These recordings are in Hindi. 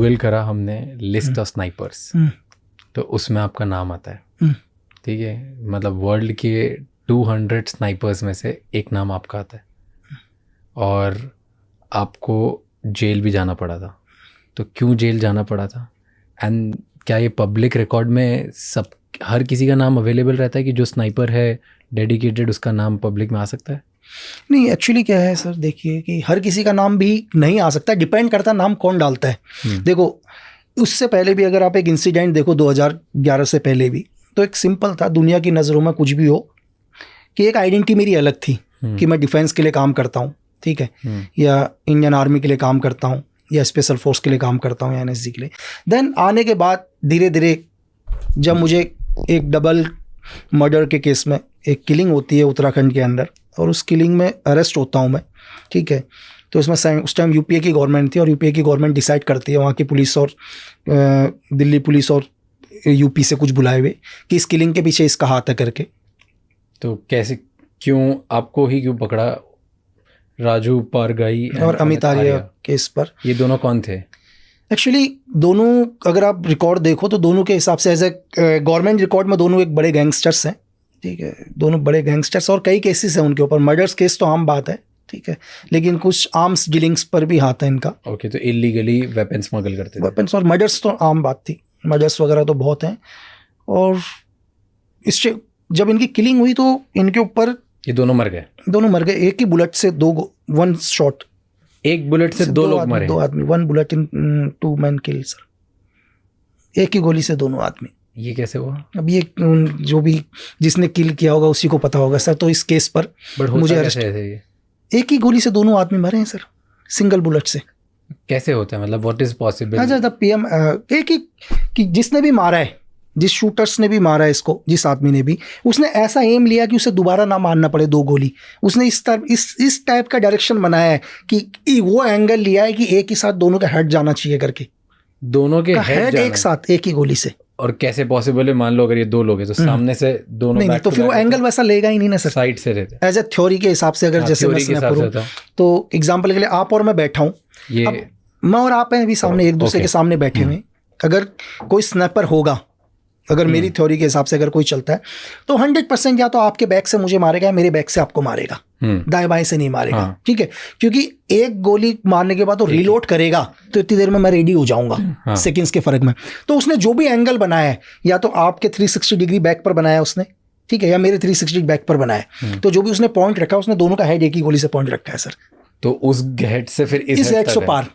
गूगल करा हमने लिस्ट ऑफ स्नाइपर्स, तो उसमें आपका नाम आता है, ठीक है, मतलब वर्ल्ड के 200 स्नाइपर्स में से एक नाम आपका आता है, और आपको जेल भी जाना पड़ा था। तो क्यों जेल जाना पड़ा था, एंड क्या ये पब्लिक रिकॉर्ड में सब हर किसी का नाम अवेलेबल रहता है कि जो स्नाइपर है डेडिकेटेड, उसका नाम पब्लिक में आ सकता है? नहीं, एक्चुअली क्या है सर, देखिए कि हर किसी का नाम भी नहीं आ सकता, डिपेंड करता है नाम कौन डालता है। देखो, उससे पहले भी अगर आप एक इंसिडेंट देखो 2011 से पहले भी, तो एक सिंपल था, दुनिया की नज़रों में कुछ भी हो कि एक आइडेंटिटी मेरी अलग थी कि मैं डिफेंस के लिए काम करता हूँ, ठीक है, या इंडियन आर्मी के लिए काम करता हूँ, या स्पेशल फोर्स के लिए काम करता हूँ, या एनएसजी के लिए। देन आने के बाद धीरे धीरे जब मुझे एक डबल मर्डर के केस में एक किलिंग होती है उत्तराखंड के अंदर, और उस किलिंग में अरेस्ट होता हूँ मैं, ठीक है, तो इसमें उस टाइम यूपीए की गवर्नमेंट थी, और यूपीए की गवर्नमेंट डिसाइड करती है, वहाँ की पुलिस और दिल्ली पुलिस और यूपी से कुछ बुलाए हुए कि इस किलिंग के पीछे इसका हाथ है करके। तो कैसे, क्यों आपको ही क्यों पकड़ा? राजू पारगाई और अमित आर्या केस पर। ये दोनों कौन थे? एक्चुअली दोनों, अगर आप रिकॉर्ड देखो तो दोनों के हिसाब से एज ए गवर्नमेंट रिकॉर्ड में दोनों एक बड़े गैंगस्टर्स हैं, ठीक है, दोनों बड़े गैंगस्टर्स, और कई केसेस हैं उनके ऊपर। मर्डर्स केस तो आम बात है, ठीक है, लेकिन कुछ आर्म्स डीलिंग्स पर भी हाथ है इनका। ओके, तो इलीगली वेपन स्मगल करते थे। वेपन्स और मर्डर्स तो आम बात थी, मर्डर्स वगैरह तो बहुत हैं। और इससे जब इनकी किलिंग हुई तो इनके ऊपर ये दोनों मर गए? दोनों मर गए, एक ही बुलेट से वन शॉट, एक बुलेट से दो लोग मरे? 2 आदमी, 1 bullet in 2 men kill sir, एक ही गोली से दोनों आदमी। ये कैसे हुआ? अब ये जो भी जिसने किल किया होगा उसी को पता होगा सर। तो इस केस पर मुझे कैसे है ये? एक ही गोली से दोनों आदमी मरे हैं सर, सिंगल बुलेट से। कैसे होता है, मतलब व्हाट इज पॉसिबल? अच्छा, द पीएम एक ही कि जिसने भी मारा है, जिस शूटर्स ने भी मारा है इसको, जिस आदमी ने भी, उसने ऐसा एम लिया कि उसे दोबारा ना मारना पड़े 2 गोली। उसने इस टाइप का डायरेक्शन बनाया है कि वो एंगल लिया है कि एक ही साथ दोनों का हेड जाना चाहिए करके, दोनों के हेड एक साथ एक ही गोली से। और कैसे पॉसिबल है? मान लो अगर ये 2 लोग हैं तो सामने से दोनों नहीं, तो फिर वो एंगल वैसा लेगा ही नहीं ना सर, साइड से रहते। एज ए थ्योरी के हिसाब से, अगर जैसे मैं तो एग्जाम्पल के लिए आप और मैं बैठा हूँ, मैं और आप हैं अभी सामने, एक दूसरे के सामने बैठे हुए, अगर कोई स्नैपर होगा, अगर मेरी थ्योरी के हिसाब से अगर कोई चलता है तो 100% या तो आपके बैक से मुझे मारेगा या मेरे बैक से आपको मारेगा, दाएं बाएं से नहीं मारेगा। ठीक है, क्योंकि एक गोली मारने के बाद तो रीलोड करेगा, तो इतनी देर में मैं रेडी हो जाऊंगा, सेकंड्स के फर्क में। तो उसने जो भी एंगल बनाया है, या तो आपके 360 डिग्री बैक पर बनाया उसने, ठीक है, या मेरे 360 बैक पर बनाया, तो जो भी उसने पॉइंट रखा, उसने दोनों का हेड एक ही गोली से पॉइंट रखा है सर। तो उस हेड से फिर इस हेड से पार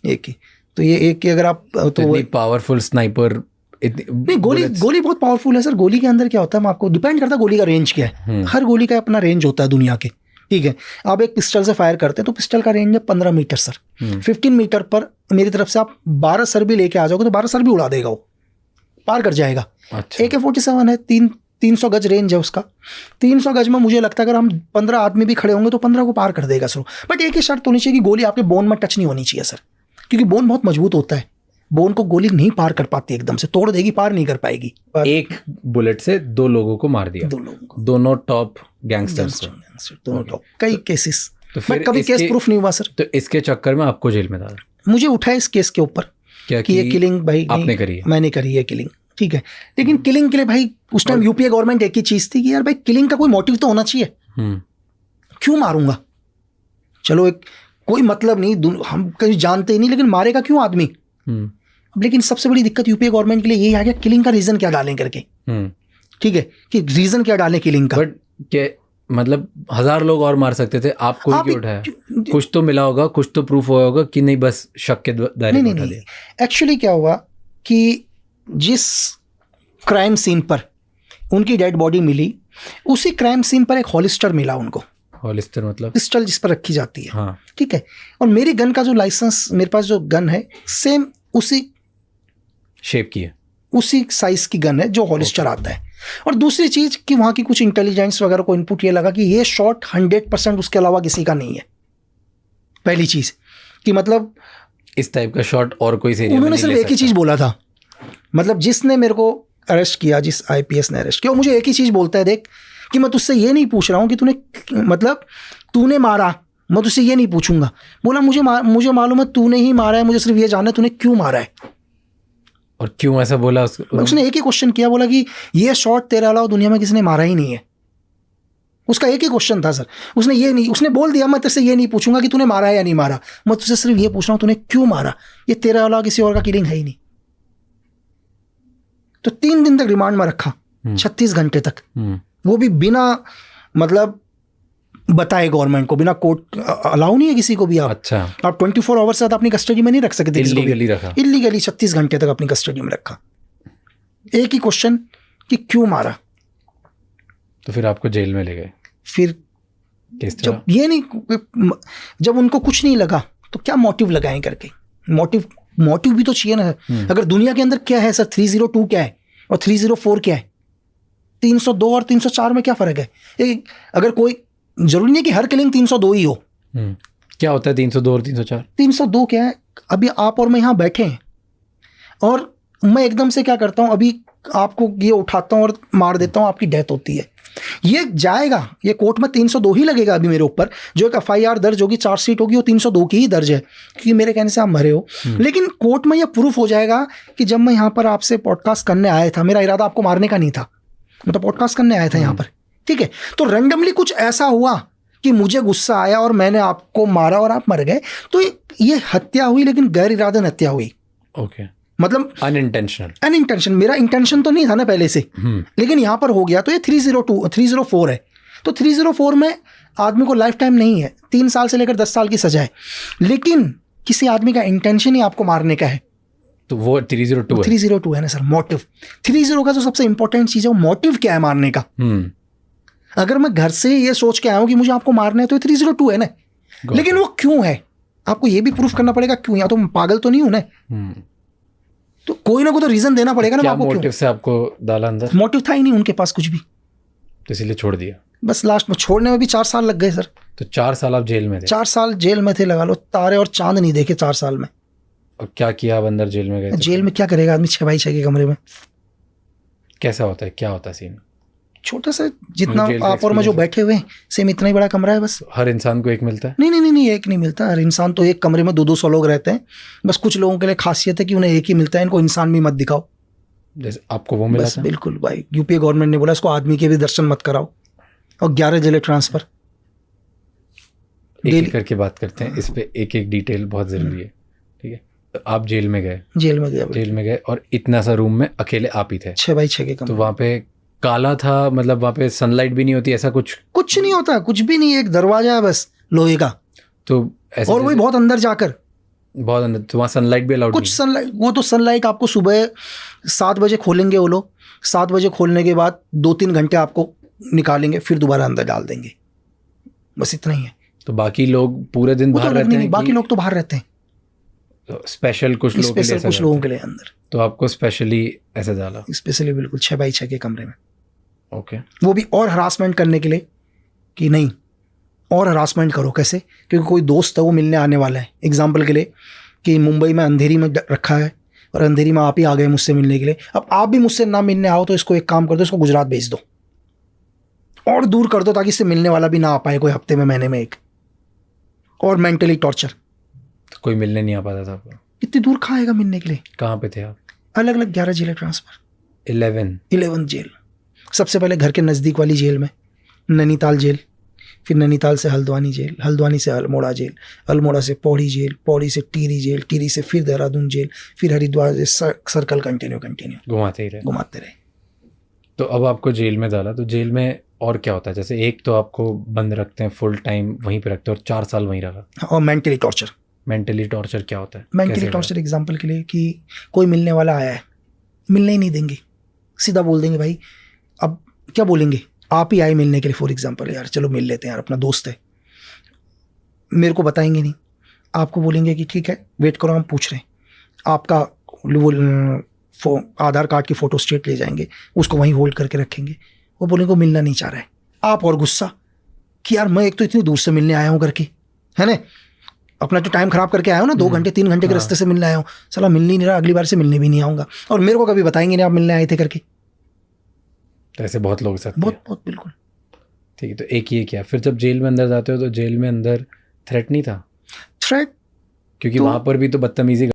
एक ही, तो ये एक की अगर आप तो पावरफुल स्नाइपर नहीं, गोली बहुत पावरफुल है सर। गोली के अंदर क्या होता है, मैं आपको डिपेंड करता है गोली का रेंज क्या है। हर गोली का अपना रेंज होता है दुनिया के, ठीक है। आप एक पिस्टल से फायर करते हैं तो पिस्टल का रेंज है 15 मीटर सर। 15 मीटर पर मेरी तरफ से आप 12 सर भी लेके आ जाओगे तो 12 सर भी उड़ा देगा, वो पार कर जाएगा। AK-47 है, 300 गज रेंज है उसका। 300 गज में मुझे लगता है अगर हम 15 आदमी भी खड़े होंगे तो 15 को पार कर देगा सर। बट एक ही शर्त होनी चाहिए कि गोली आपके बोन में टच नहीं होनी चाहिए सर, क्योंकि बोन बहुत मजबूत होता है। बोन को गोली नहीं पार कर पाती, एकदम से तोड़ देगी, पार नहीं कर पाएगी। एक बुलेट से 2 लोगों को मार दिया, 2 लोगों को, दोनों टॉप गैंगस्टर्स, दोनों टॉप। कई केसेस, तो फिर कभी केस प्रूफ नहीं हुआ सर। तो इसके चक्कर में आपको जेल में डाला? मुझे उठा इस केस के ऊपर कि ये किलिंग भाई आपने करी है, मैंने करी है किलिंग, ठीक है। लेकिन किलिंग के लिए भाई उस टाइम यूपीए गवर्नमेंट एक ही चीज थी कि यार भाई किलिंग का कोई मोटिव तो होना चाहिए। क्यों मारूंगा, चलो एक कोई मतलब नहीं, हम कहीं जानते ही नहीं, लेकिन मारेगा क्यों आदमी। लेकिन सबसे बड़ी दिक्कत यूपीए गवर्नमेंट के लिए यही आ गया, किलिंग का रीजन क्या डालें करके, ठीक है, कि रीजन क्या डालें किलिंग का। बट के मतलब 1000 लोग और मार सकते थे, आपको ही क्यों उठाया? कुछ तो मिला होगा, कुछ तो प्रूफ हुआ होगा कि नहीं बस शक के दायरे में उठा दिया। एक्चुअली क्या हुआ कि जिस क्राइम सीन पर उनकी डेड बॉडी मिली, उसी क्राइम सीन पर एक हॉलिस्टर मिला उनको। हॉलिस्टर मतलब पिस्टल जिस पर रखी जाती है, हाँ, ठीक है। और मेरी गन का जो लाइसेंस, मेरे पास जो गन है सेम उसी शेप की है, उसी साइज की गन है जो हॉलिस्टर आता है। और दूसरी चीज कि वहां की कुछ इंटेलिजेंस वगैरह को इनपुट ये लगा कि ये शॉट 100% उसके अलावा किसी का नहीं है। पहली चीज कि मतलब इस टाइप का शॉट और कोई से उन्होंने सिर्फ एक ही चीज बोला था, मतलब जिसने मेरे को अरेस्ट किया, जिस IPS ने अरेस्ट किया, मुझे एक ही चीज बोलता है, देख कि मैं तुझसे ये नहीं पूछ रहा हूं कि तूने मतलब तूने मारा, मैं तुझसे ये नहीं पूछूंगा। बोला मुझे मालूम है तूने ही मारा है, मुझे सिर्फ ये जानना है तूने क्यों मारा है। और क्यों ऐसा बोला उसने एक ही क्वेश्चन किया, बोला कि ये शॉट तेरे अलावा दुनिया में किसी ने मारा ही नहीं है। उसका एक ही क्वेश्चन था सर। उसने बोल दिया मैं तुझसे ये नहीं पूछूंगा कि तूने मारा है या नहीं मारा, मैं तुझसे सिर्फ ये पूछ रहा हूं तूने क्यों मारा, ये तेरे अलावा किसी और का किलिंग है ही नहीं। तो 3 दिन तक रिमांड में रखा, 36 घंटे तक, वो भी बिना मतलब बताए गवर्नमेंट को, बिना कोर्ट अलाउ नहीं है किसी को भी। आप 24 आवर्स से ज़्यादा अपनी कस्टडी में नहीं रख सकते, इल्लीगली 36 घंटे तक अपनी कस्टडी में रखा। एक ही क्वेश्चन कि क्यों मारा। तो फिर आपको जेल में ले गए। फिर जब उनको कुछ नहीं लगा तो क्या मोटिव लगाएं करके, मोटिव भी तो चाहिए ना। अगर दुनिया के अंदर क्या है सर, 302 क्या है और 304 क्या है, 302 और 304 में क्या फर्क है। अगर कोई जरूरी नहीं कि हर किलिंग 302 ही हो। क्या होता है 302 और 304? 302 क्या है, अभी आप और मैं यहाँ बैठे हैं और मैं एकदम से क्या करता हूँ, अभी आपको ये उठाता हूँ और मार देता हूँ, आपकी डेथ होती है। ये जाएगा, ये कोर्ट में 302 ही लगेगा अभी मेरे ऊपर। जो एक FIR दर्ज होगी, चार्जशीट होगी, वो 302 की ही दर्ज है क्योंकि मेरे कहने से आप मरे हो। लेकिन कोर्ट में ये प्रूफ हो जाएगा कि जब मैं यहाँ पर आपसे पॉडकास्ट करने आया था, मेरा इरादा आपको मारने का नहीं था, मैं तो पॉडकास्ट करने आया था यहाँ पर, ठीक है। तो रैंडमली कुछ ऐसा हुआ कि मुझे गुस्सा आया और मैंने आपको मारा और आप मर गए, तो ये हत्या हुई, लेकिन गैर इरादन हत्या हुई। ओके, मतलब अनइंटेंशनल। मेरा इंटेंशन तो नहीं था ना पहले से, लेकिन यहाँ पर हो गया। तो ये 304 है। तो 304 में आदमी को लाइफ टाइम नहीं है, 3 साल से लेकर 10 साल की सजा है, लेकिन किसी आदमी का इंटेंशन ही आपको मारने का है, तो वो 302 है ना सर। मोटिव 30 का जो सबसे इंपॉर्टेंट चीज़ है, वो मोटिव क्या है मारने का। अगर मैं घर से ये सोच के आया हूँ कि मुझे आपको मारना है, तो 302 है ना, लेकिन वो क्यों है आपको ये भी प्रूफ करना पड़ेगा क्यों, या तो मैं पागल तो नहीं हूं ना। तो कोई ना कोई तो रीजन देना पड़ेगा ना आपको। मोटिव से आपको डाला अंदर? मोटिव था ही नहीं उनके पास कुछ भी, तो इसलिए छोड़ दिया। बस लास्ट में छोड़ने में भी 4 साल लग गए सर। तो 4 साल आप जेल में थे? 4 साल जेल में थे, लगा लो तारे और चांद नहीं देखे 4 साल में। और क्या किया आप अंदर जेल में गए? जेल में क्या करेगा आदमी, 6x6 के कमरे में। कैसा होता है, क्या होता है सीन? छोटा सा, जितना आप और मैं जो बैठे हुए हैं सेम इतना ही बड़ा कमरा है बस। हर इंसान को एक मिलता है? नहीं, एक नहीं मिलता। हर इंसान तो एक कमरे में 200 लोग रहते हैं। बस कुछ लोगों के लिए खासियत है कि उन्हें एक ही मिलता है, इनको इंसान भी मत दिखाओ। जैसे आपको वो मिला था? बिल्कुल भाई, यूपीए गवर्नमेंट ने बोला इसको आदमी के भी दर्शन मत कराओ, और 11 जिले ट्रांसफर। एक करके बात करते हैं इस पे, एक डिटेल बहुत जरूरी है, ठीक है। तो आप जेल में गए? जेल में गए और इतना सा रूम में अकेले आप ही थे? 6x6 के कमरे। तो वहाँ पे काला था, मतलब वहाँ पे सनलाइट भी नहीं होती, ऐसा कुछ नहीं होता, कुछ भी नहीं, एक दरवाजा है बस लोहे का। तो ऐसे, और वही बहुत अंदर जाकर, बहुत अंदर, तो वहाँ सनलाइट भी अलाउड नहीं? सनलाइट, वो तो सनलाइट आपको सुबह 7 बजे खोलेंगे वो लोग, 7 बजे खोलने के बाद 2-3 घंटे आपको निकालेंगे, फिर दोबारा अंदर डाल देंगे, बस इतना ही है। तो बाकी लोग पूरे दिन बाहर रहते हैं? बाकी लोग तो बाहर रहते हैं, तो स्पेशल कुछ लोगों के लिए अंदर। तो आपको स्पेशली ऐसे डाला? स्पेशली बिल्कुल 6x6 के कमरे में। ओके। वो भी और हरासमेंट करने के लिए कि नहीं और हरासमेंट करो। कैसे? क्योंकि कोई दोस्त है वो मिलने आने वाला है, एग्जाम्पल के लिए कि मुंबई में अंधेरी में रखा है और अंधेरी में आप ही आ गए मुझसे मिलने के लिए। अब आप भी मुझसे ना मिलने आओ तो इसको एक काम कर दो, इसको गुजरात भेज दो और दूर कर दो, ताकि इससे मिलने वाला भी ना आ पाए कोई हफ्ते में, महीने में एक। और मेंटली टॉर्चर। तो कोई मिलने नहीं आ पाता था आपको? इतनी दूर कहाँ आएगा मिलने के लिए? कहाँ पे थे आप? अलग अलग 11 जेलें ट्रांसफर। 11 जेल। सबसे पहले घर के नज़दीक वाली जेल में नैनीताल जेल, फिर नैनीताल से हल्द्वानी जेल, हल्द्वानी से अल्मोड़ा जेल, अल्मोड़ा से पौड़ी जेल, पौड़ी से टिहरी जेल, टिहरी से फिर देहरादून जेल, फिर हरिद्वार से सर्कल कंटिन्यू घुमाते रहे। तो अब आपको जेल में डाला, तो जेल में और क्या होता है? जैसे एक तो आपको बंद रखते हैं, फुल टाइम वहीं पे रखते हैं और 4 साल वहीं रखा। और मेंटली टॉर्चर क्या होता है? मेंटली टॉर्चर एग्जांपल के लिए कि कोई मिलने वाला आया है, मिलने ही नहीं देंगे, सीधा बोल देंगे भाई, अब क्या बोलेंगे, आप ही आए मिलने के लिए फॉर एग्जांपल, यार चलो मिल लेते हैं यार, अपना दोस्त है। मेरे को बताएंगे नहीं, आपको बोलेंगे कि ठीक है वेट करो, हम पूछ रहे हैं। आपका वो आधार कार्ड की फ़ोटो स्टेट ले जाएंगे, उसको वहीं होल्ड करके रखेंगे। वो बोलेंगे वो मिलना नहीं चाह रहा है। आप और गुस्सा कि यार मैं एक तो इतनी दूर से मिलने आया हूँ करके, है ना, अपना तो टाइम खराब करके आया हूँ ना, 2 घंटे 3 घंटे के रास्ते से मिलने आया हूँ, साला मिलने ही नहीं रहा, अगली बार से मिलने भी नहीं आऊँगा, और मेरे को कभी बताएंगे नहीं आप मिलने आए थे करके। तो ऐसे बहुत लोग सकते हैं। बहुत बिल्कुल। ठीक है, तो एक ये क्या, फिर जब जेल में अंदर जाते हो तो जेल में अंदर थ्रेट नहीं था? थ्रेट क्योंकि तो- वहां पर भी तो बदतमीजी